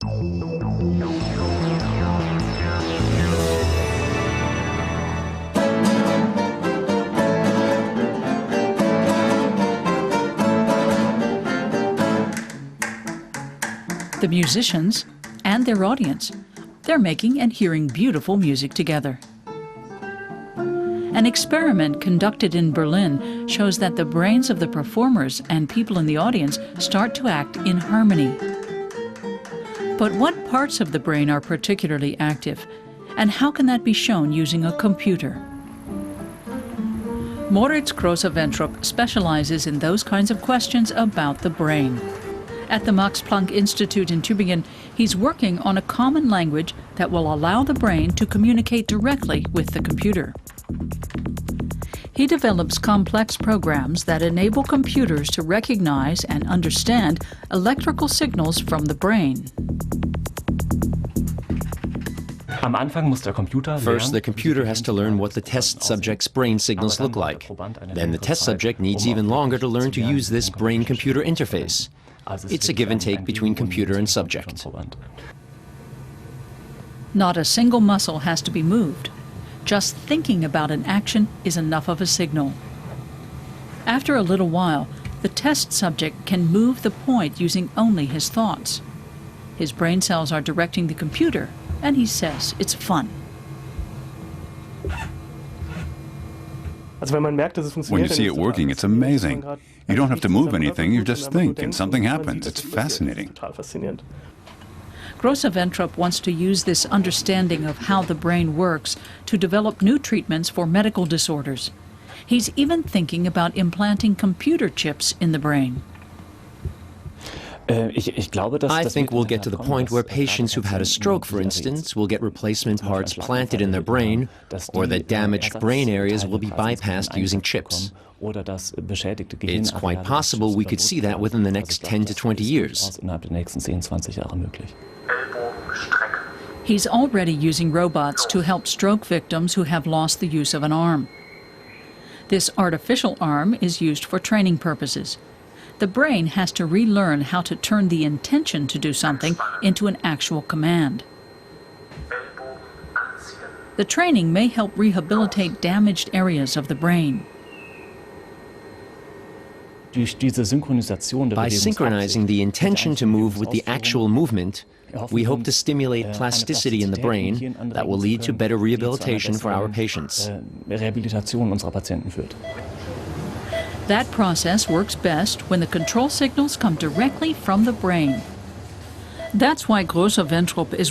The musicians and their audience, they're making and hearing beautiful music together. An experiment conducted in Berlin shows that the brains of the performers and people in the audience start to act in harmony. But what parts of the brain are particularly active, and how can that be shown using a computer? Moritz Grosse-Ventrup specializes in those kinds of questions about the brain. At the Max Planck Institute in Tübingen, he's working on a common language that will allow the brain to communicate directly with the computer. He develops complex programs that enable computers to recognize and understand electrical signals from the brain. First, the computer has to learn what the test subject's brain signals look like. Then the test subject needs even longer to learn to use this brain-computer interface. It's a give and take between computer and subject. Not a single muscle has to be moved. Just thinking about an action is enough of a signal. After a little while, the test subject can move the point using only his thoughts. His brain cells are directing the computer, and he says it's fun. When you see it working, it's amazing. You don't have to move anything, you just think, and something happens. It's fascinating. Grosse-Ventrup wants to use this understanding of how the brain works to develop new treatments for medical disorders. He's even thinking about implanting computer chips in the brain. I think we'll get to the point where patients who've had a stroke, for instance, will get replacement parts planted in their brain, or that damaged brain areas will be bypassed using chips. It's quite possible we could see that within the next 10 to 20 years. He's already using robots to help stroke victims who have lost the use of an arm. This artificial arm is used for training purposes. The brain has to relearn how to turn the intention to do something into an actual command. The training may help rehabilitate damaged areas of the brain. By synchronizing the intention to move with the actual movement, we hope to stimulate plasticity in the brain that will lead to better rehabilitation for our patients. That process works best when the control signals come directly from the brain. That's why Grosse-Ventrup is